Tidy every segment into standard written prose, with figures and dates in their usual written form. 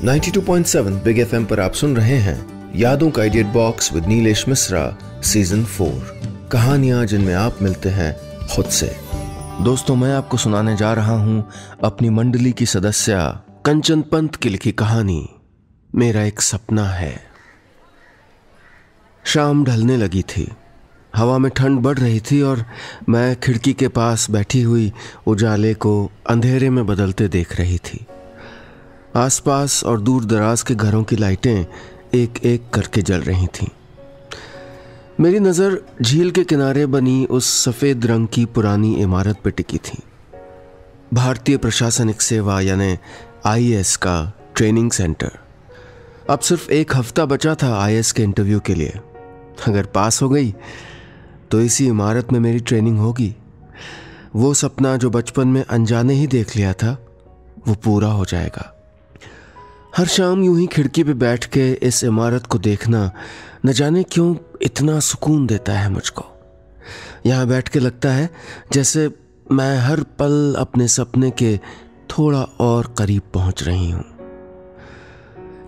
92.7 big FM पर आप सुन रहे हैं यादों का idiot box with Nilesh Mishra season 4। कहानियां जिनमें आप मिलते हैं खुद से। दोस्तों, मैं आपको सुनाने जा रहा हूं अपनी मंडली की सदस्या कंचन पंत की लिखी कहानी मेरा एक सपना है। शाम ढलने लगी थी, हवा में ठंड बढ़ रही थी और मैं खिड़की के पास बैठी हुई उजाले को अंधेरे में बदलते देख रही थी। आसपास और दूर दराज के घरों की लाइटें एक एक करके जल रही थीं। मेरी नज़र झील के किनारे बनी उस सफ़ेद रंग की पुरानी इमारत पर टिकी थी। भारतीय प्रशासनिक सेवा यानी आईएएस का ट्रेनिंग सेंटर। अब सिर्फ एक हफ्ता बचा था आईएएस के इंटरव्यू के लिए। अगर पास हो गई तो इसी इमारत में मेरी ट्रेनिंग होगी। वो सपना जो बचपन में अनजाने ही देख लिया था वो पूरा हो जाएगा। हर शाम यूं ही खिड़की पे बैठ के इस इमारत को देखना न जाने क्यों इतना सुकून देता है मुझको। यहाँ बैठ के लगता है जैसे मैं हर पल अपने सपने के थोड़ा और करीब पहुँच रही हूँ।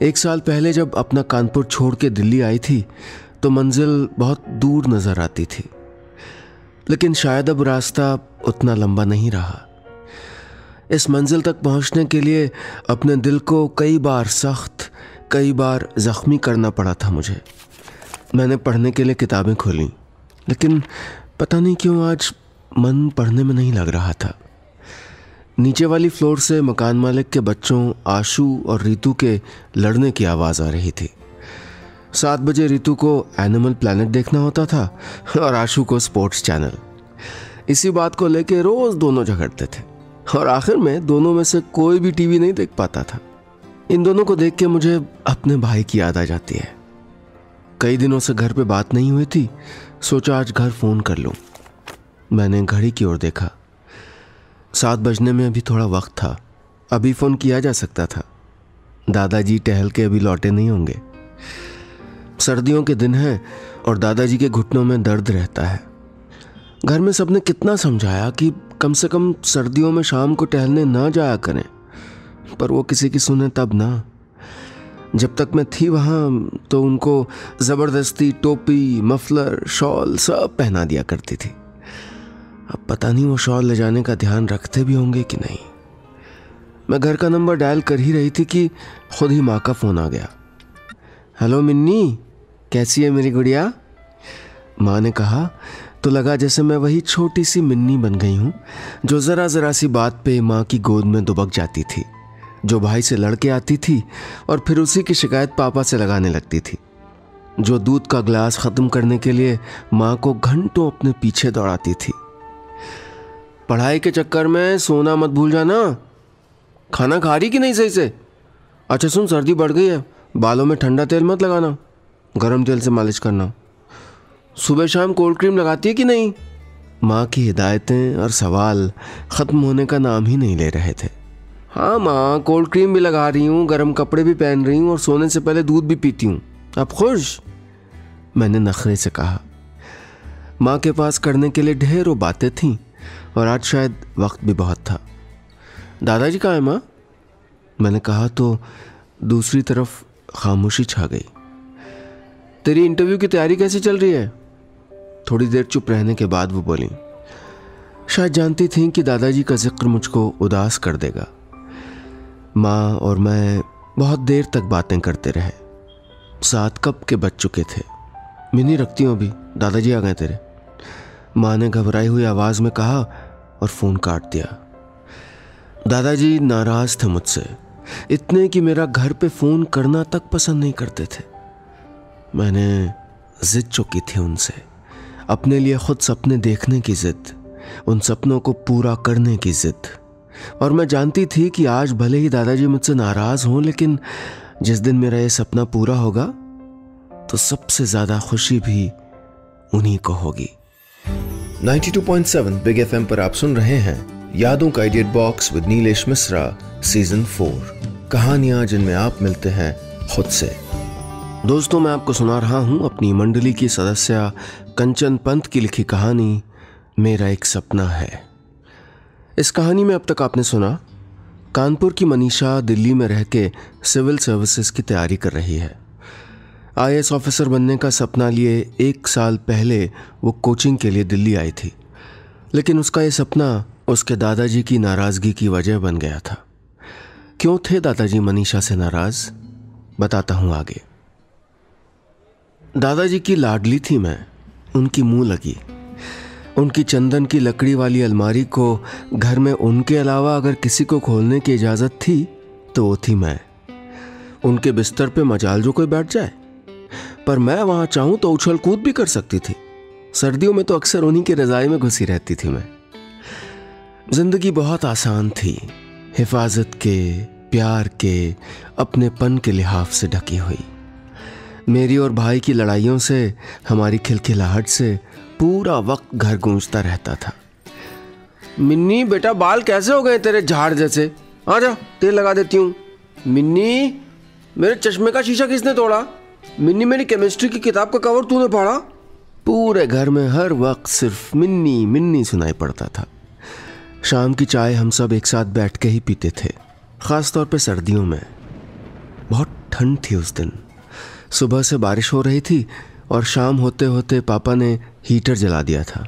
1 साल पहले जब अपना कानपुर छोड़ के दिल्ली आई थी तो मंजिल बहुत दूर नज़र आती थी, लेकिन शायद अब रास्ता उतना लंबा नहीं रहा। इस मंजिल तक पहुंचने के लिए अपने दिल को कई बार सख्त, कई बार ज़ख्मी करना पड़ा था मुझे। मैंने पढ़ने के लिए किताबें खोली, लेकिन पता नहीं क्यों आज मन पढ़ने में नहीं लग रहा था। नीचे वाली फ्लोर से मकान मालिक के बच्चों आशु और रीतू के लड़ने की आवाज़ आ रही थी। 7 बजे रीतू को एनिमल प्लैनेट देखना होता था और आशु को स्पोर्ट्स चैनल। इसी बात को लेके रोज़ दोनों झगड़ते थे और आखिर में दोनों में से कोई भी टीवी नहीं देख पाता था। इन दोनों को देख के मुझे अपने भाई की याद आ जाती है। कई दिनों से घर पे बात नहीं हुई थी, सोचा आज घर फ़ोन कर लूँ। मैंने घड़ी की ओर देखा। 7 बजने में अभी थोड़ा वक्त था, अभी फ़ोन किया जा सकता था। दादाजी टहल के अभी लौटे नहीं होंगे। सर्दियों के दिन हैं और दादाजी के घुटनों में दर्द रहता है। घर में सबने कितना समझाया कि कम से कम सर्दियों में शाम को टहलने ना जाया करें, पर वो किसी की सुने तब ना। जब तक मैं थी वहाँ तो उनको ज़बरदस्ती टोपी, मफलर, शॉल सब पहना दिया करती थी। अब पता नहीं वो शॉल ले जाने का ध्यान रखते भी होंगे कि नहीं। मैं घर का नंबर डायल कर ही रही थी कि खुद ही माँ का फ़ोन आ गया। हेलो मिन्नी, कैसी है मेरी गुड़िया? माँ ने कहा तो लगा जैसे मैं वही छोटी सी मिन्नी बन गई हूँ जो ज़रा ज़रा सी बात पे माँ की गोद में दुबक जाती थी, जो भाई से लड़के आती थी और फिर उसी की शिकायत पापा से लगाने लगती थी, जो दूध का गिलास ख़त्म करने के लिए माँ को घंटों अपने पीछे दौड़ाती थी। पढ़ाई के चक्कर में सोना मत भूल जाना। खाना खा रही कि नहीं सही से? अच्छा सुन, सर्दी बढ़ गई है, बालों में ठंडा तेल मत लगाना, गर्म तेल से मालिश करना। सुबह शाम कोल्ड क्रीम लगाती है कि नहीं? माँ की हिदायतें और सवाल ख़त्म होने का नाम ही नहीं ले रहे थे। हाँ माँ, कोल्ड क्रीम भी लगा रही हूँ, गर्म कपड़े भी पहन रही हूँ और सोने से पहले दूध भी पीती हूँ। अब खुश? मैंने नखरे से कहा। माँ के पास करने के लिए ढेरों बातें थीं और आज शायद वक्त भी बहुत था। दादाजी कहाँ है माँ? मैंने कहा तो दूसरी तरफ खामोशी छा गई। तेरी इंटरव्यू की तैयारी कैसी चल रही है? थोड़ी देर चुप रहने के बाद वो बोली। शायद जानती थीं कि दादाजी का जिक्र मुझको उदास कर देगा। माँ और मैं बहुत देर तक बातें करते रहे। 7 कब के बज चुके थे। मिनी रखती हूँ अभी, दादाजी आ गए तेरे, माँ ने घबराई हुई आवाज़ में कहा और फ़ोन काट दिया। दादाजी नाराज़ थे मुझसे, इतने कि मेरा घर पे फ़ोन करना तक पसंद नहीं करते थे। मैंने ज़िद चुकी थी उनसे, अपने लिए खुद सपने देखने की ज़िद, उन सपनों को पूरा करने की ज़िद। और मैं जानती थी कि आज भले ही दादाजी मुझसे नाराज़ हों, लेकिन जिस दिन मेरा ये सपना पूरा होगा तो सबसे ज़्यादा खुशी भी उन्हीं को होगी। 92.7 बिग एफएम पर आप सुन रहे हैं यादों का idiot box with Nilesh Mishra season 4। कहानियां जिनमें आप मिलते हैं खुद से। दोस्तों, मैं आपको सुना रहा हूं अपनी मंडली की सदस्या कंचन पंत की लिखी कहानी मेरा एक सपना है। इस कहानी में अब तक आपने सुना कानपुर की मनीषा दिल्ली में रह के सिविल सर्विसेज की तैयारी कर रही है। IAS ऑफिसर बनने का सपना लिए 1 साल पहले वो कोचिंग के लिए दिल्ली आई थी, लेकिन उसका ये सपना उसके दादाजी की नाराज़गी की वजह बन गया था। क्यों थे दादाजी मनीषा से नाराज़, बताता हूँ आगे। दादाजी की लाडली थी मैं, उनकी मुँह लगी। उनकी चंदन की लकड़ी वाली अलमारी को घर में उनके अलावा अगर किसी को खोलने की इजाज़त थी तो वो थी मैं। उनके बिस्तर पे मजाल जो कोई बैठ जाए, पर मैं वहाँ चाहूँ तो उछल कूद भी कर सकती थी। सर्दियों में तो अक्सर उन्हीं की रज़ाई में घुसी रहती थी मैं। जिंदगी बहुत आसान थी, हिफाजत के, प्यार के, अपनेपन के लिहाफ से ढकी हुई। मेरी और भाई की लड़ाइयों से, हमारी खिलखिलाहट से पूरा वक्त घर गूंजता रहता था। मिन्नी बेटा, बाल कैसे हो गए तेरे झाड़ जैसे? आजा तेल लगा देती हूँ। मिन्नी, मेरे चश्मे का शीशा किसने तोड़ा? मिन्नी, मेरी केमिस्ट्री की किताब का कवर तूने फाड़ा? पूरे घर में हर वक्त सिर्फ मिन्नी मिन्नी सुनाई पड़ता था। शाम की चाय हम सब एक साथ बैठ के ही पीते थे, ख़ास तौर पे सर्दियों में। बहुत ठंड थी उस दिन। सुबह से बारिश हो रही थी और शाम होते होते पापा ने हीटर जला दिया था।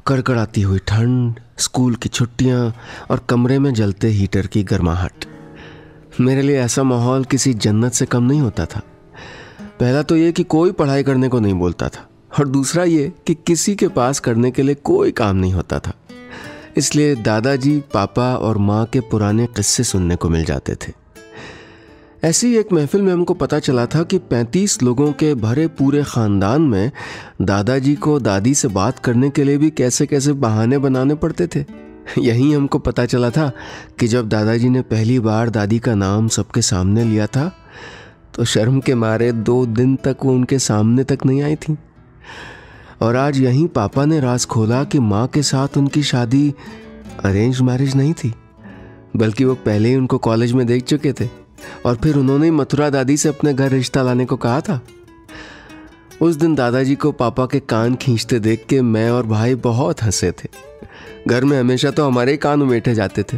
कड़कड़ाती हुई ठंड, स्कूल की छुट्टियां और कमरे में जलते हीटर की गर्माहट। मेरे लिए ऐसा माहौल किसी जन्नत से कम नहीं होता था। पहला तो ये कि कोई पढ़ाई करने को नहीं बोलता था, और दूसरा ये कि किसी के पास करने के लिए कोई काम नहीं होता था। इसलिए दादाजी, पापा और माँ के पुराने किस्से सुनने को मिल जाते थे। ऐसी एक महफिल में हमको पता चला था कि 35 लोगों के भरे पूरे ख़ानदान में दादाजी को दादी से बात करने के लिए भी कैसे कैसे बहाने बनाने पड़ते थे। यहीं हमको पता चला था कि जब दादाजी ने पहली बार दादी का नाम सबके सामने लिया था तो शर्म के मारे 2 दिन तक वो उनके सामने तक नहीं आई थी। और आज यहीं पापा ने राज खोला कि माँ के साथ उनकी शादी अरेंज मैरिज नहीं थी, बल्कि वो पहले ही उनको कॉलेज में देख चुके थे और फिर उन्होंने मथुरा दादी से अपने घर रिश्ता लाने को कहा था। उस दिन दादाजी को पापा के कान खींचते देख के मैं और भाई बहुत हंसे थे। घर में हमेशा तो हमारे ही कान उमेटे जाते थे।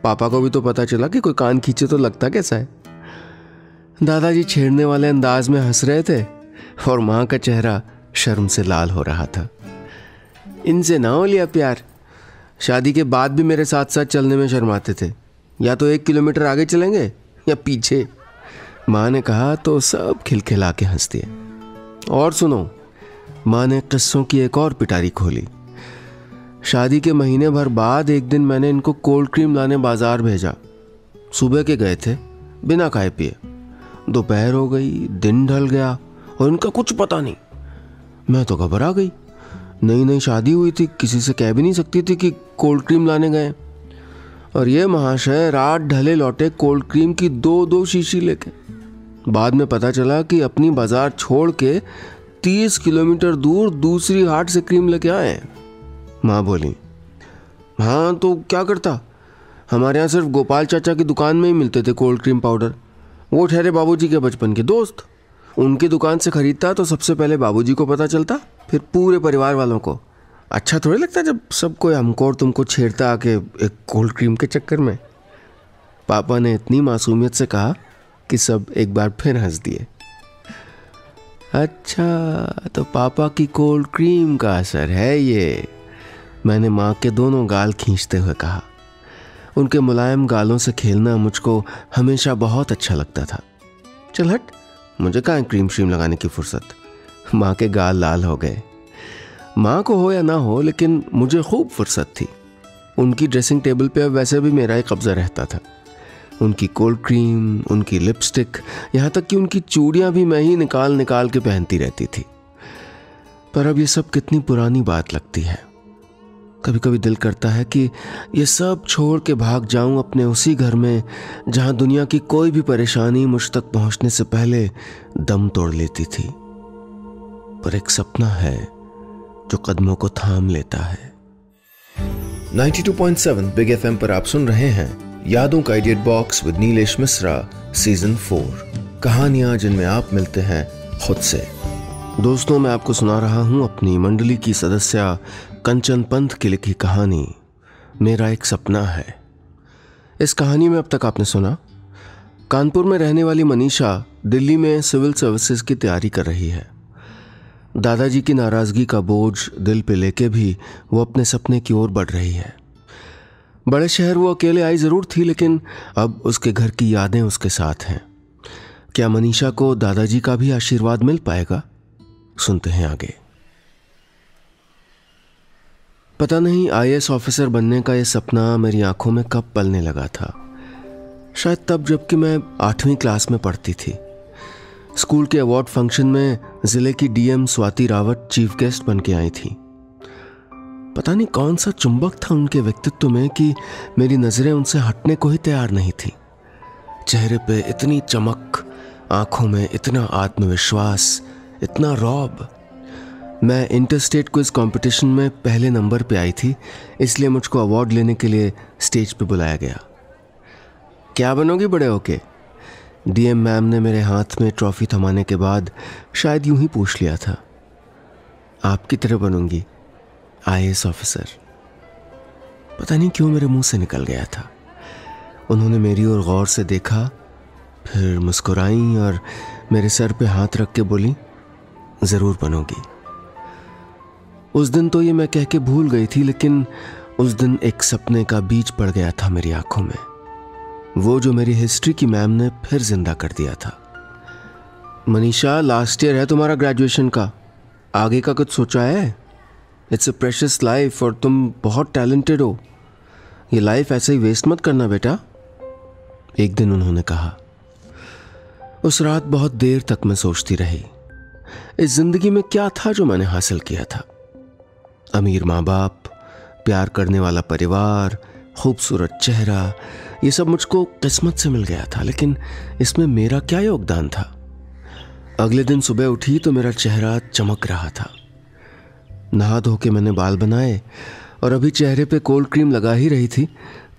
पापा को भी तो पता चला कि कोई कान खींचे तो लगता कैसा है। दादाजी छेड़ने वाले अंदाज में हंस रहे थे और माँ का चेहरा शर्म से लाल हो रहा था। इनसे ना हो लिया प्यार, शादी के बाद भी मेरे साथ साथ चलने में शर्माते थे। या तो 1 किलोमीटर आगे चलेंगे या पीछे। माँ ने कहा तो सब खिलखिला के हंस दिए। और सुनो, माँ ने किस्सों की एक और पिटारी खोली। शादी के महीने भर बाद एक दिन मैंने इनको कोल्ड क्रीम लाने बाजार भेजा। सुबह के गए थे बिना खाए पिए। दोपहर हो गई, दिन ढल गया और इनका कुछ पता नहीं। मैं तो घबरा गई। नई नई शादी हुई थी, किसी से कह भी नहीं सकती थी कि कोल्ड क्रीम लाने गए। और ये महाशय रात ढले लौटे कोल्ड क्रीम की 2-2 शीशी लेके। बाद में पता चला कि अपनी बाजार छोड़ के 30 किलोमीटर दूर दूसरी हाट से क्रीम लेके आए। माँ बोली, हाँ तो क्या करता, हमारे यहाँ सिर्फ गोपाल चाचा की दुकान में ही मिलते थे कोल्ड क्रीम पाउडर। वो ठहरे बाबूजी के बचपन के दोस्त। उनकी दुकान से खरीदता तो सबसे पहले बाबूजी को पता चलता, फिर पूरे परिवार वालों को। अच्छा थोड़ी लगता जब सब कोई हमको और तुमको छेड़ता आके एक कोल्ड क्रीम के चक्कर में। पापा ने इतनी मासूमियत से कहा कि सब एक बार फिर हंस दिए। अच्छा तो पापा की कोल्ड क्रीम का असर है ये, मैंने माँ के दोनों गाल खींचते हुए कहा। उनके मुलायम गालों से खेलना मुझको हमेशा बहुत अच्छा लगता था। चल हट, मुझे कहाँ क्रीम श्रीम लगाने की फुर्सत। माँ के गाल लाल हो गए। माँ को हो या ना हो, लेकिन मुझे खूब फुर्सत थी। उनकी ड्रेसिंग टेबल पे अब वैसे भी मेरा ही कब्जा रहता था। उनकी कोल्ड क्रीम, उनकी लिपस्टिक, यहाँ तक कि उनकी चूड़ियाँ भी मैं ही निकाल निकाल के पहनती रहती थी। पर अब ये सब कितनी पुरानी बात लगती है। कभी कभी दिल करता है कि ये सब छोड़ के भाग जाऊं अपने उसी घर में जहां दुनिया की कोई भी परेशानी मुझ तक पहुंचने से पहले दम तोड़ लेती थी। पर एक सपना है जो कदमों को थाम लेता है। 92.7 बिग FM पर आप सुन रहे हैं यादों का idiot box with Nilesh Mishra season 4, कहानियां जिनमें आप मिलते हैं खुद से। दोस्तों, मैं आपको सुना रहा हूं अपनी मंडली की सदस्या कंचन पंत की लिखी कहानी मेरा एक सपना है। इस कहानी में अब तक आपने सुना, कानपुर में रहने वाली मनीषा दिल्ली में सिविल सर्विसेज की तैयारी कर रही है। दादाजी की नाराज़गी का बोझ दिल पे लेके भी वो अपने सपने की ओर बढ़ रही है। बड़े शहर वो अकेले आई ज़रूर थी, लेकिन अब उसके घर की यादें उसके साथ हैं। क्या मनीषा को दादाजी का भी आशीर्वाद मिल पाएगा? सुनते हैं आगे। पता नहीं IAS ऑफिसर बनने का ये सपना मेरी आंखों में कब पलने लगा था। शायद तब जबकि मैं 8वीं क्लास में पढ़ती थी। स्कूल के अवार्ड फंक्शन में जिले की DM Swati Rawat chief guest बन के आई थी। पता नहीं कौन सा चुंबक था उनके व्यक्तित्व में कि मेरी नजरें उनसे हटने को ही तैयार नहीं थी। चेहरे पे इतनी चमक, आंखों में इतना आत्मविश्वास, इतना रौब। मैं इंटर स्टेट क्विज कंपटीशन में पहले नंबर पे आई थी, इसलिए मुझको अवार्ड लेने के लिए स्टेज पे बुलाया गया। क्या बनोगी बड़े होके? DM मैम ने मेरे हाथ में ट्रॉफी थमाने के बाद शायद यूं ही पूछ लिया था। आपकी तरह बनूंगी, IAS ऑफिसर। पता नहीं क्यों मेरे मुंह से निकल गया था। उन्होंने मेरी ओर गौर से देखा, फिर मुस्कुराई और मेरे सर पे हाथ रख के बोली, ज़रूर बनोगी। उस दिन तो ये मैं कह के भूल गई थी, लेकिन उस दिन एक सपने का बीज पड़ गया था मेरी आंखों में, वो जो मेरी हिस्ट्री की मैम ने फिर जिंदा कर दिया था। मनीषा, लास्ट ईयर है तुम्हारा ग्रेजुएशन का, आगे का कुछ सोचा है? इट्स अ प्रेशियस लाइफ और तुम बहुत टैलेंटेड हो। ये लाइफ ऐसे ही वेस्ट मत करना बेटा, एक दिन उन्होंने कहा। उस रात बहुत देर तक मैं सोचती रही, इस जिंदगी में क्या था जो मैंने हासिल किया था। अमीर माँ बाप, प्यार करने वाला परिवार, खूबसूरत चेहरा, ये सब मुझको किस्मत से मिल गया था, लेकिन इसमें मेरा क्या योगदान था? अगले दिन सुबह उठी तो मेरा चेहरा चमक रहा था। नहा धो के मैंने बाल बनाए और अभी चेहरे पे कोल्ड क्रीम लगा ही रही थी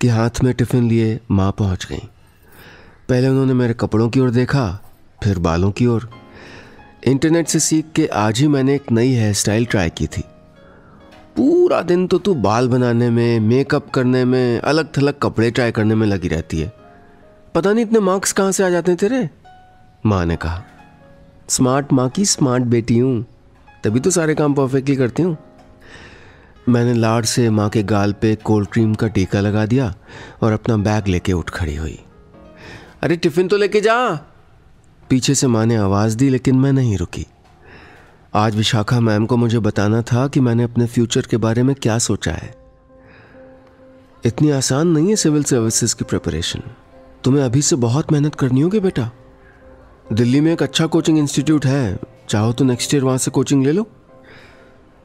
कि हाथ में टिफिन लिए माँ पहुंच गई। पहले उन्होंने मेरे कपड़ों की ओर देखा, फिर बालों की ओर। इंटरनेट से सीख के आज ही मैंने एक नई हेयर स्टाइल ट्राई की थी। पूरा दिन तो तू बाल बनाने में, मेकअप करने में, अलग थलग कपड़े ट्राई करने में लगी रहती है। पता नहीं इतने मार्क्स कहाँ से आ जाते हैं तेरे? माँ ने कहा। स्मार्ट माँ की स्मार्ट बेटी हूँ, तभी तो सारे काम परफेक्टली करती हूँ। मैंने लाड से माँ के गाल पे कोल्ड क्रीम का टीका लगा दिया और अपना बैग लेके उठ खड़ी हुई। अरे टिफिन तो लेके जा, पीछे से माँ ने आवाज़ दी, लेकिन मैं नहीं रुकी। आज विशाखा मैम को मुझे बताना था कि मैंने अपने फ्यूचर के बारे में क्या सोचा है। इतनी आसान नहीं है सिविल सर्विसेज की प्रिपरेशन, तुम्हें अभी से बहुत मेहनत करनी होगी बेटा। दिल्ली में एक अच्छा कोचिंग इंस्टीट्यूट है, चाहो तो नेक्स्ट ईयर वहाँ से कोचिंग ले लो।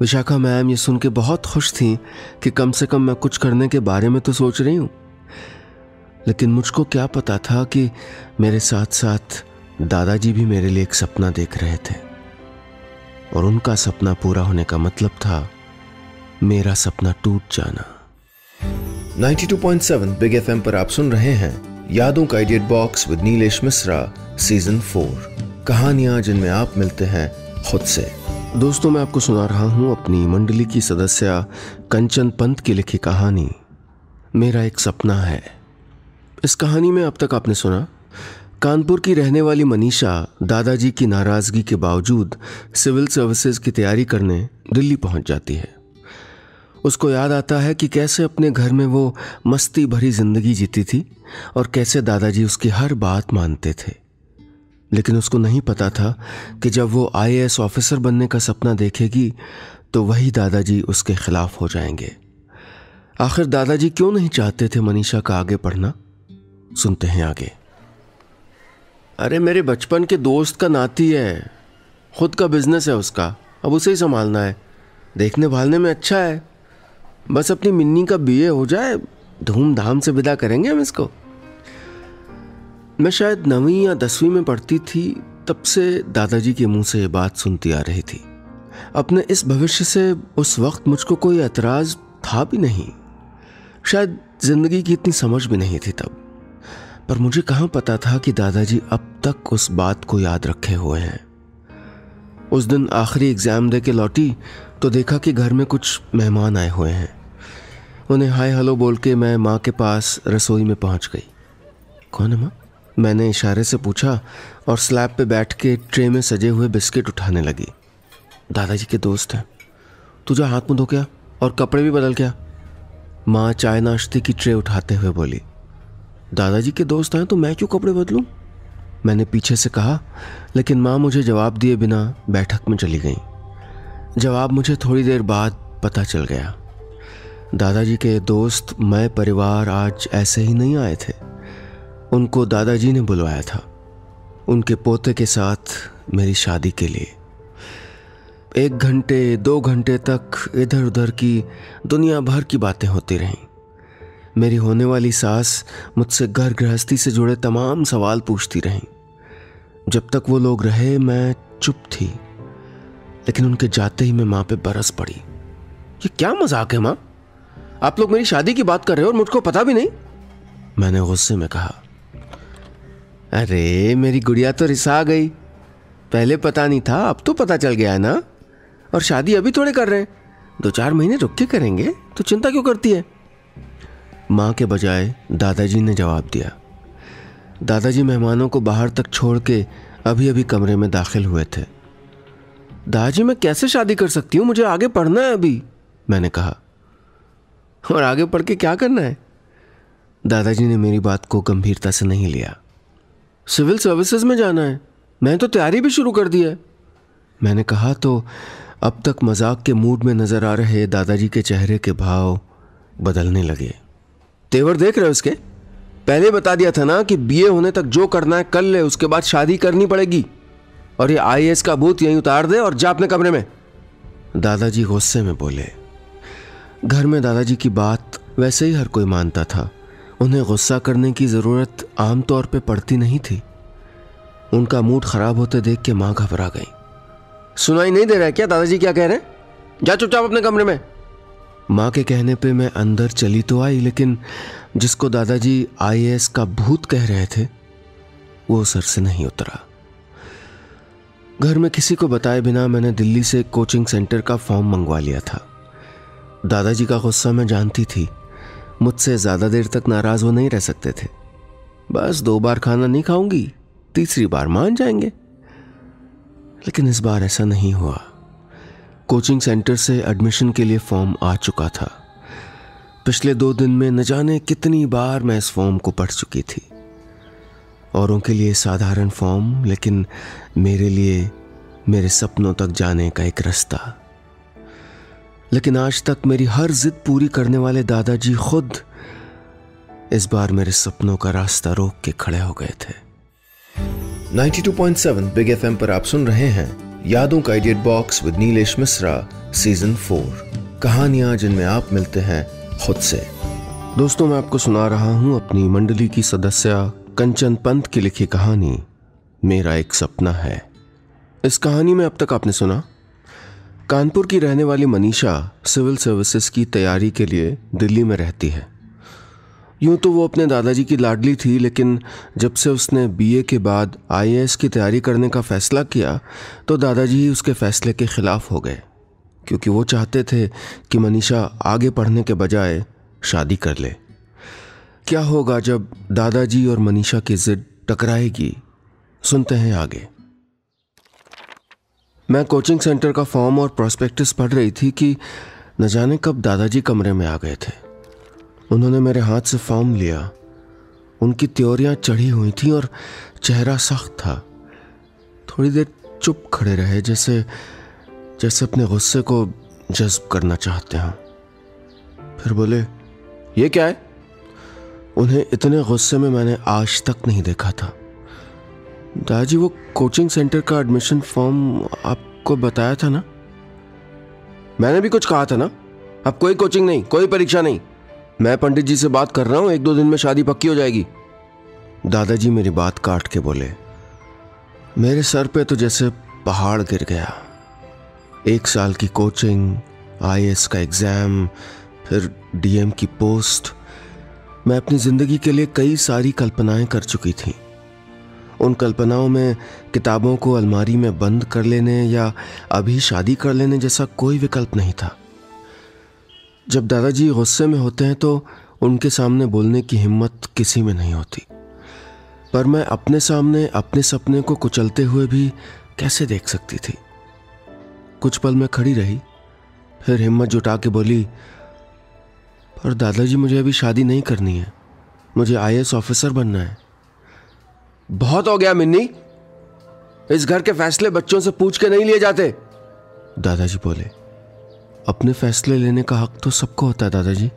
विशाखा मैम ये सुन के बहुत खुश थी कि कम से कम मैं कुछ करने के बारे में तो सोच रही हूँ, लेकिन मुझको क्या पता था कि मेरे साथ साथ दादाजी भी मेरे लिए एक सपना देख रहे थे, और उनका सपना पूरा होने का मतलब था मेरा सपना टूट जाना। 92.7 बिग FM पर आप सुन रहे हैं यादों का idiot box with Nilesh Mishra season 4, कहानियां जिनमें आप मिलते हैं खुद से। दोस्तों, मैं आपको सुना रहा हूं अपनी मंडली की सदस्य कंचन पंत की लिखी कहानी मेरा एक सपना है। इस कहानी में अब तक आपने सुना, कानपुर की रहने वाली मनीषा दादाजी की नाराज़गी के बावजूद सिविल सर्विसेज की तैयारी करने दिल्ली पहुंच जाती है। उसको याद आता है कि कैसे अपने घर में वो मस्ती भरी जिंदगी जीती थी और कैसे दादाजी उसकी हर बात मानते थे। लेकिन उसको नहीं पता था कि जब वो IAS ऑफिसर बनने का सपना देखेगी तो वही दादाजी उसके खिलाफ हो जाएंगे। आखिर दादाजी क्यों नहीं चाहते थे मनीषा का आगे पढ़ना? सुनते हैं आगे। अरे मेरे बचपन के दोस्त का नाती है, खुद का बिजनेस है उसका, अब उसे ही संभालना है। देखने भालने में अच्छा है, बस अपनी मिन्नी का BA हो जाए, धूमधाम से विदा करेंगे हम इसको। मैं शायद 9वीं या 10वीं में पढ़ती थी, तब से दादाजी के मुंह से ये बात सुनती आ रही थी। अपने इस भविष्य से उस वक्त मुझको कोई एतराज़ था भी नहीं, शायद जिंदगी की इतनी समझ भी नहीं थी तब। पर मुझे कहाँ पता था कि दादाजी अब तक उस बात को याद रखे हुए हैं। उस दिन आखिरी एग्ज़ाम दे के लौटी तो देखा कि घर में कुछ मेहमान आए हुए हैं। उन्हें हाय हेलो बोल के मैं माँ के पास रसोई में पहुँच गई। कौन है माँ? मैंने इशारे से पूछा और स्लैब पे बैठ के ट्रे में सजे हुए बिस्किट उठाने लगी। दादाजी के दोस्त हैं। तू जा हाथ मुँह धो के आ और कपड़े भी बदल के आ। माँ चाय नाश्ते की ट्रे उठाते हुए बोली। दादाजी के दोस्त हैं तो मैं क्यों कपड़े बदलूं? मैंने पीछे से कहा, लेकिन माँ मुझे जवाब दिए बिना बैठक में चली गई। जवाब मुझे थोड़ी देर बाद पता चल गया। दादाजी के दोस्त मैं परिवार आज ऐसे ही नहीं आए थे। उनको दादाजी ने बुलवाया था उनके पोते के साथ मेरी शादी के लिए। 1 घंटे 2 घंटे तक इधर उधर की दुनिया भर की बातें होती रहीं। मेरी होने वाली सास मुझसे घर गृहस्थी से जुड़े तमाम सवाल पूछती रहीं। जब तक वो लोग रहे मैं चुप थी, लेकिन उनके जाते ही मैं माँ पे बरस पड़ी। ये क्या मजाक है माँ? आप लोग मेरी शादी की बात कर रहे हो और मुझको पता भी नहीं? मैंने गुस्से में कहा। अरे मेरी गुड़िया तो रिसा गई। पहले पता नहीं था, अब तो पता चल गया है ना। और शादी अभी थोड़े कर रहे हैं, 2-4 महीने रुक के करेंगे, तो चिंता क्यों करती है? माँ के बजाय दादाजी ने जवाब दिया। दादाजी मेहमानों को बाहर तक छोड़ के अभी अभी कमरे में दाखिल हुए थे। दादाजी मैं कैसे शादी कर सकती हूँ, मुझे आगे पढ़ना है अभी, मैंने कहा। और आगे पढ़ के क्या करना है? दादाजी ने मेरी बात को गंभीरता से नहीं लिया। सिविल सर्विसेज में जाना है, मैंने तो तैयारी भी शुरू कर दी है, मैंने कहा। तो अब तक मजाक के मूड में नजर आ रहे दादाजी के चेहरे के भाव बदलने लगे। तेवर देख रहे हो इसके? पहले बता दिया था ना कि बीए होने तक जो करना है कर ले, उसके बाद शादी करनी पड़ेगी। और ये आईएएस का भूत यहीं उतार दे और जा अपने कमरे में, दादाजी गुस्से में बोले। घर में दादाजी की बात वैसे ही हर कोई मानता था। उन्हें गुस्सा करने की जरूरत आमतौर पे पड़ती नहीं थी। उनका मूड खराब होते देख के माँ घबरा गई। सुनाई नहीं दे रहा है क्या दादाजी क्या कह रहे हैं? जा चुपचाप अपने कमरे में। माँ के कहने पे मैं अंदर चली तो आई, लेकिन जिसको दादाजी आईएएस का भूत कह रहे थे वो सर से नहीं उतरा। घर में किसी को बताए बिना मैंने दिल्ली से कोचिंग सेंटर का फॉर्म मंगवा लिया था। दादाजी का गुस्सा मैं जानती थी। मुझसे ज्यादा देर तक नाराज वो नहीं रह सकते थे। बस 2 बार खाना नहीं खाऊंगी, 3री बार मान जाएंगे। लेकिन इस बार ऐसा नहीं हुआ। कोचिंग सेंटर से एडमिशन के लिए फॉर्म आ चुका था। पिछले 2 दिन में न जाने कितनी बार मैं इस फॉर्म को पढ़ चुकी थी। औरों के लिए साधारण फॉर्म, लेकिन मेरे लिए मेरे सपनों तक जाने का एक रास्ता। लेकिन आज तक मेरी हर जिद पूरी करने वाले दादाजी खुद इस बार मेरे सपनों का रास्ता रोक के खड़े हो गए थे। 92.7 बिग एफएम पर आप सुन रहे हैं यादों का idiot box with Nilesh Mishra season 4, कहानियां जिनमें आप मिलते हैं खुद से। दोस्तों, मैं आपको सुना रहा हूं अपनी मंडली की सदस्य कंचन पंत की लिखी कहानी मेरा एक सपना है। इस कहानी में अब तक आपने सुना, कानपुर की रहने वाली मनीषा सिविल सर्विसेज की तैयारी के लिए दिल्ली में रहती है। यूं तो वो अपने दादाजी की लाडली थी, लेकिन जब से उसने बीए के बाद आईएएस की तैयारी करने का फैसला किया तो दादाजी ही उसके फैसले के खिलाफ हो गए, क्योंकि वो चाहते थे कि मनीषा आगे पढ़ने के बजाय शादी कर ले। क्या होगा जब दादाजी और मनीषा की जिद टकराएगी, सुनते हैं आगे। मैं कोचिंग सेंटर का फॉर्म और प्रोस्पेक्टस पढ़ रही थी कि न जाने कब दादाजी कमरे में आ गए थे। उन्होंने मेरे हाथ से फॉर्म लिया। उनकी त्योरियां चढ़ी हुई थी और चेहरा सख्त था। थोड़ी देर चुप खड़े रहे, जैसे अपने गुस्से को जज्ब करना चाहते हों। फिर बोले, ये क्या है? उन्हें इतने गुस्से में मैंने आज तक नहीं देखा था। दादाजी, वो कोचिंग सेंटर का एडमिशन फॉर्म आपको बताया था ना? मैंने भी कुछ कहा था ना। अब कोई कोचिंग नहीं, कोई परीक्षा नहीं। मैं पंडित जी से बात कर रहा हूं, 1-2 दिन में शादी पक्की हो जाएगी। दादाजी मेरी बात काट के बोले। मेरे सर पे तो जैसे पहाड़ गिर गया। 1 साल की कोचिंग, आईएएस का एग्जाम, फिर डीएम की पोस्ट। मैं अपनी जिंदगी के लिए कई सारी कल्पनाएं कर चुकी थी। उन कल्पनाओं में किताबों को अलमारी में बंद कर लेने या अभी शादी कर लेने जैसा कोई विकल्प नहीं था। जब दादाजी गुस्से में होते हैं तो उनके सामने बोलने की हिम्मत किसी में नहीं होती, पर मैं अपने सामने अपने सपने को कुचलते हुए भी कैसे देख सकती थी। कुछ पल मैं खड़ी रही, फिर हिम्मत जुटा के बोली, पर दादाजी मुझे अभी शादी नहीं करनी है, मुझे IAS ऑफिसर बनना है। बहुत हो गया मिन्नी, इस घर के फैसले बच्चों से पूछ के नहीं लिए जाते, दादाजी बोले। अपने फैसले लेने का हक तो सबको होता है दादाजी।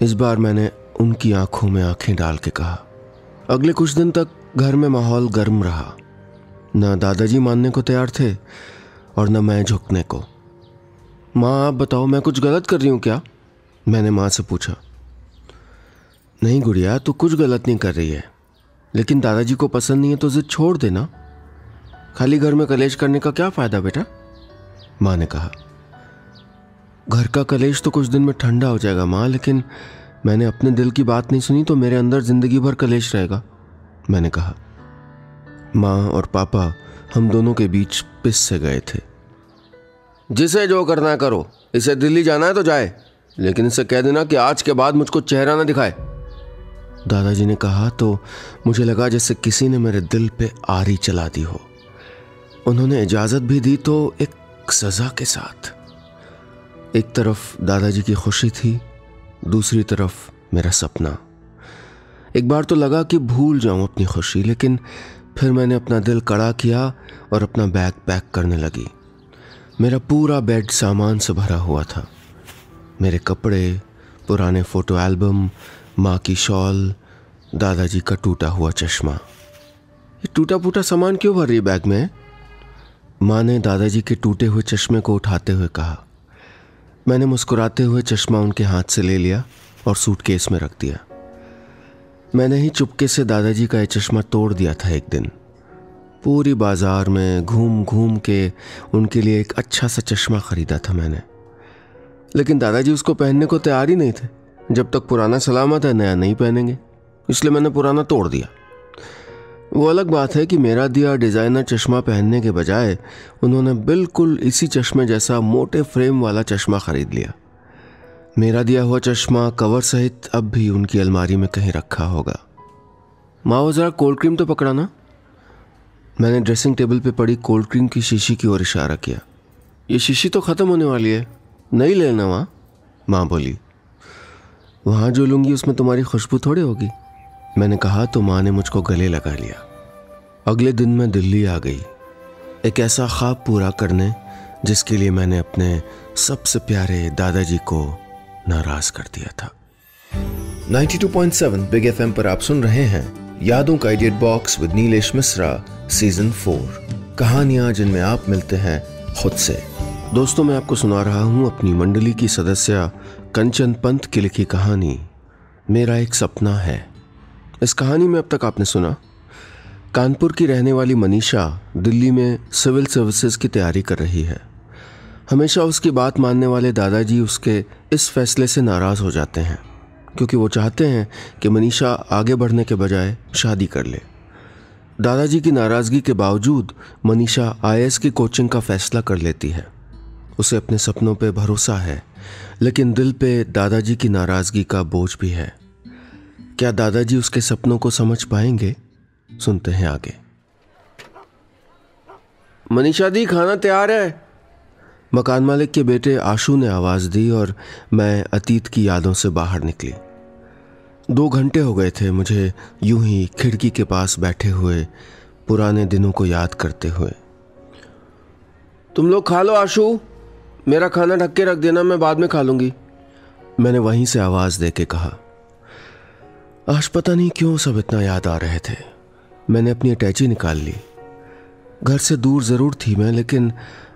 इस बार मैंने उनकी आंखों में आंखें डाल के कहा। अगले कुछ दिन तक घर में माहौल गर्म रहा। न दादाजी मानने को तैयार थे और न मैं झुकने को। माँ आप बताओ, मैं कुछ गलत कर रही हूँ क्या? मैंने माँ से पूछा। नहीं गुड़िया, तू कुछ गलत नहीं कर रही है, लेकिन दादाजी को पसंद नहीं है तो जिद छोड़ देना। खाली घर में कलेश करने का क्या फायदा बेटा, माँ ने कहा। घर का कलेश तो कुछ दिन में ठंडा हो जाएगा माँ, लेकिन मैंने अपने दिल की बात नहीं सुनी तो मेरे अंदर जिंदगी भर कलेश रहेगा, मैंने कहा। माँ और पापा हम दोनों के बीच पिस से गए थे। जिसे जो करना है करो, इसे दिल्ली जाना है तो जाए, लेकिन इसे कह देना कि आज के बाद मुझको चेहरा ना दिखाए, दादाजी ने कहा तो मुझे लगा जैसे किसी ने मेरे दिल पे आरी चला दी हो। उन्होंने इजाजत भी दी तो एक सजा के साथ। एक तरफ दादाजी की खुशी थी, दूसरी तरफ मेरा सपना। एक बार तो लगा कि भूल जाऊं अपनी खुशी, लेकिन फिर मैंने अपना दिल कड़ा किया और अपना बैग पैक करने लगी। मेरा पूरा बेड सामान से भरा हुआ था। मेरे कपड़े, पुराने फोटो एल्बम, माँ की शॉल, दादाजी का टूटा हुआ चश्मा। ये टूटा फूटा सामान क्यों भर रही बैग में? माँ ने दादाजी के टूटे हुए चश्मे को उठाते हुए कहा। मैंने मुस्कुराते हुए चश्मा उनके हाथ से ले लिया और सूटकेस में रख दिया। मैंने ही चुपके से दादाजी का ये चश्मा तोड़ दिया था एक दिन। पूरी बाजार में घूम घूम के उनके लिए एक अच्छा सा चश्मा खरीदा था मैंने, लेकिन दादाजी उसको पहनने को तैयार ही नहीं थे। जब तक पुराना सलामत है नया नहीं पहनेंगे, इसलिए मैंने पुराना तोड़ दिया। वो अलग बात है कि मेरा दिया डिज़ाइनर चश्मा पहनने के बजाय उन्होंने बिल्कुल इसी चश्मे जैसा मोटे फ्रेम वाला चश्मा खरीद लिया। मेरा दिया हुआ चश्मा कवर सहित अब भी उनकी अलमारी में कहीं रखा होगा। माँ वो ज़रा कोल्ड क्रीम तो पकड़ाना। मैंने ड्रेसिंग टेबल पे पड़ी कोल्ड क्रीम की शीशी की ओर इशारा किया। ये शीशी तो ख़त्म होने वाली है, नहीं लेना वहाँ, माँ बोली। वहाँ जो लूँगी उसमें तुम्हारी खुशबू थोड़ी होगी, मैंने कहा तो माँ ने मुझको गले लगा लिया। अगले दिन मैं दिल्ली आ गई, एक ऐसा ख्वाब पूरा करने जिसके लिए मैंने अपने सबसे प्यारे दादाजी को नाराज कर दिया था। 92.7 बिग FM पर आप सुन रहे हैं यादों का edit box with Nilesh Mishra season 4, कहानियां जिनमें आप मिलते हैं खुद से। दोस्तों, मैं आपको सुना रहा हूं अपनी मंडली की सदस्य कंचन पंत की लिखी कहानी मेरा एक सपना है। इस कहानी में अब तक आपने सुना कानपुर की रहने वाली मनीषा दिल्ली में सिविल सर्विसेज की तैयारी कर रही है। हमेशा उसकी बात मानने वाले दादाजी उसके इस फैसले से नाराज़ हो जाते हैं, क्योंकि वो चाहते हैं कि मनीषा आगे बढ़ने के बजाय शादी कर ले। दादाजी की नाराज़गी के बावजूद मनीषा IAS की कोचिंग का फैसला कर लेती है। उसे अपने सपनों पे भरोसा है, लेकिन दिल पे दादाजी की नाराज़गी का बोझ भी है। क्या दादाजी उसके सपनों को समझ पाएंगे? सुनते हैं आगे। मनीषा दी, खाना तैयार है, मकान मालिक के बेटे आशु ने आवाज़ दी और मैं अतीत की यादों से बाहर निकली। 2 घंटे हो गए थे मुझे यूं ही खिड़की के पास बैठे हुए पुराने दिनों को याद करते हुए। तुम लोग खा लो आशु, मेरा खाना ढक के रख देना, मैं बाद में खा लूँगी, मैंने वहीं से आवाज़ दे के कहा। आज पता नहीं क्यों सब इतना याद आ रहे थे। मैंने अपनी अटैची निकाल ली। घर से दूर ज़रूर थी मैं, लेकिन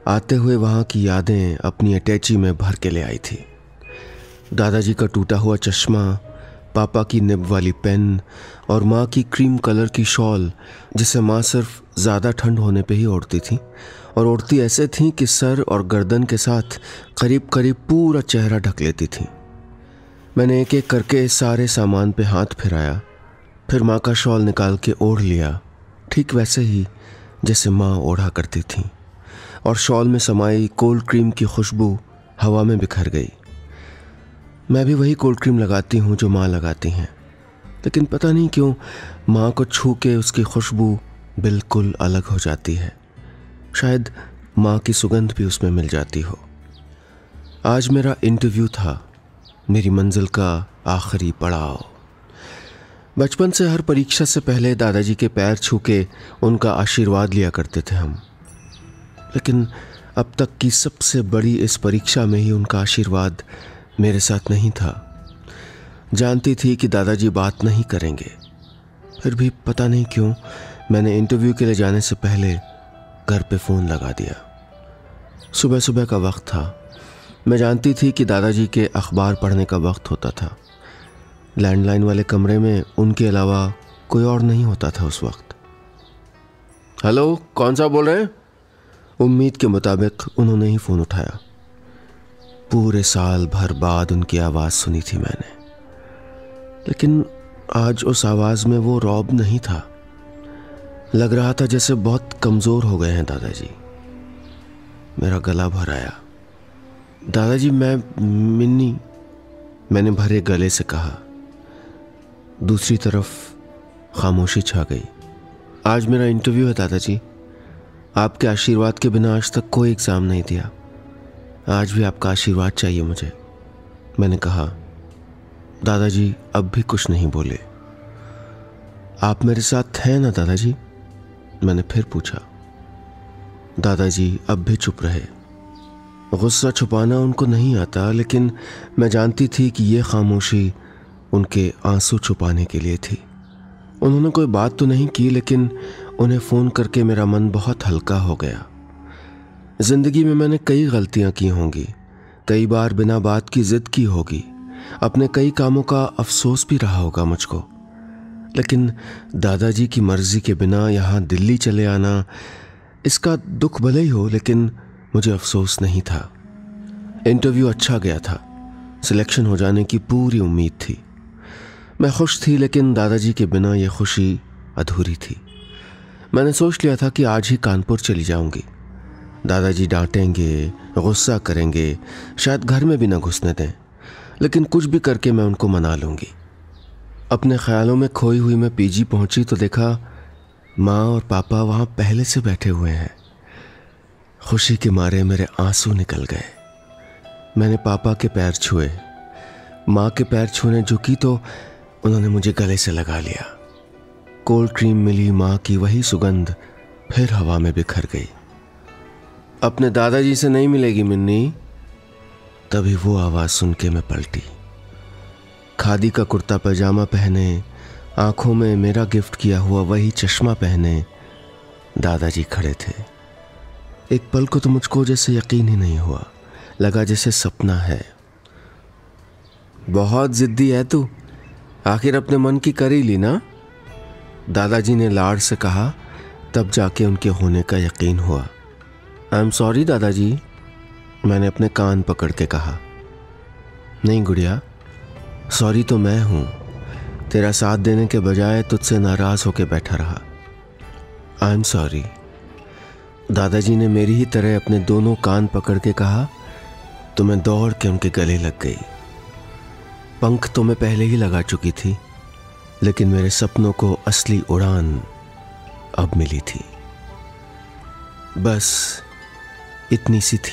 आते हुए वहाँ की यादें अपनी अटैची में भर के ले आई थी। दादाजी का टूटा हुआ चश्मा, पापा की निब वाली पेन और माँ की क्रीम कलर की शॉल, जिसे माँ सिर्फ ज़्यादा ठंड होने पे ही ओढ़ती थी, और ओढ़ती ऐसे थी कि सर और गर्दन के साथ करीब करीब पूरा चेहरा ढक लेती थी। मैंने एक एक करके सारे सामान पे हाथ फिराया, फिर माँ का शॉल निकाल के ओढ़ लिया, ठीक वैसे ही जैसे माँ ओढ़ा करती थी, और शॉल में समाई कोल्ड क्रीम की खुशबू हवा में बिखर गई। मैं भी वही कोल्ड क्रीम लगाती हूँ जो माँ लगाती हैं, लेकिन पता नहीं क्यों माँ को छू के उसकी खुशबू बिल्कुल अलग हो जाती है। शायद माँ की सुगंध भी उसमें मिल जाती हो। आज मेरा इंटरव्यू था, मेरी मंजिल का आखिरी पड़ाव। बचपन से हर परीक्षा से पहले दादाजी के पैर छू के उनका आशीर्वाद लिया करते थे हम, लेकिन अब तक की सबसे बड़ी इस परीक्षा में ही उनका आशीर्वाद मेरे साथ नहीं था। जानती थी कि दादाजी बात नहीं करेंगे, फिर भी पता नहीं क्यों मैंने इंटरव्यू के लिए जाने से पहले घर पे फ़ोन लगा दिया। सुबह सुबह का वक्त था। मैं जानती थी कि दादाजी के अखबार पढ़ने का वक्त होता था। लैंडलाइन वाले कमरे में उनके अलावा कोई और नहीं होता था उस वक्त। हेलो, कौन सा बोल रहे हैं? उम्मीद के मुताबिक उन्होंने ही फ़ोन उठाया। पूरे साल भर बाद उनकी आवाज़ सुनी थी मैंने, लेकिन आज उस आवाज़ में वो रौब नहीं था। लग रहा था जैसे बहुत कमज़ोर हो गए हैं दादाजी। मेरा गला भर आया। दादाजी, मैं मिन्नी, मैंने भरे गले से कहा। दूसरी तरफ खामोशी छा गई। आज मेरा इंटरव्यू है दादाजी। आपके आशीर्वाद के बिना आज तक कोई एग्ज़ाम नहीं दिया। आज भी आपका आशीर्वाद चाहिए मुझे, मैंने कहा। दादाजी अब भी कुछ नहीं बोले। आप मेरे साथ हैं ना दादाजी? मैंने फिर पूछा। दादाजी अब भी चुप रहे। गुस्सा छुपाना उनको नहीं आता, लेकिन मैं जानती थी कि ये खामोशी उनके आंसू छुपाने के लिए थी। उन्होंने कोई बात तो नहीं की, लेकिन उन्हें फ़ोन करके मेरा मन बहुत हल्का हो गया। ज़िंदगी में मैंने कई गलतियां की होंगी, कई बार बिना बात की ज़िद की होगी, अपने कई कामों का अफसोस भी रहा होगा मुझको, लेकिन दादाजी की मर्ज़ी के बिना यहाँ दिल्ली चले आना, इसका दुख भले ही हो, लेकिन मुझे अफसोस नहीं था। इंटरव्यू अच्छा गया था, सिलेक्शन हो जाने की पूरी उम्मीद थी। मैं खुश थी, लेकिन दादाजी के बिना ये खुशी अधूरी थी। मैंने सोच लिया था कि आज ही कानपुर चली जाऊंगी। दादाजी डांटेंगे, गुस्सा करेंगे, शायद घर में भी ना घुसने दें, लेकिन कुछ भी करके मैं उनको मना लूंगी। अपने ख्यालों में खोई हुई मैं पीजी पहुंची तो देखा माँ और पापा वहाँ पहले से बैठे हुए हैं। खुशी के मारे मेरे आंसू निकल गए। मैंने पापा के पैर छुए। माँ के पैर छूने झुकी तो उन्होंने मुझे गले से लगा लिया। कोल्ड क्रीम मिली माँ की वही सुगंध फिर हवा में बिखर गई। अपने दादाजी से नहीं मिलेगी मिन्नी। तभी वो आवाज़ सुन के मैं पलटी। खादी का कुर्ता पैजामा पहने, आंखों में मेरा गिफ्ट किया हुआ वही चश्मा पहने दादाजी खड़े थे। एक पल को तो मुझको जैसे यकीन ही नहीं हुआ, लगा जैसे सपना है। बहुत जिद्दी है तू, आखिर अपने मन की कर ही ली ना? दादाजी ने लाड़ से कहा, तब जाके उनके होने का यकीन हुआ। आई एम सॉरी दादाजी, मैंने अपने कान पकड़ के कहा। नहीं गुड़िया, सॉरी तो मैं हूँ, तेरा साथ देने के बजाय तुझसे नाराज़ होके बैठा रहा। I am sorry. दादाजी ने मेरी ही तरह अपने दोनों कान पकड़ के कहा तो मैं दौड़ के उनके गले लग गई। पंख तो मैं पहले ही लगा चुकी थी, लेकिन मेरे सपनों को असली उड़ान अब मिली थी। बस इतनी सी थी।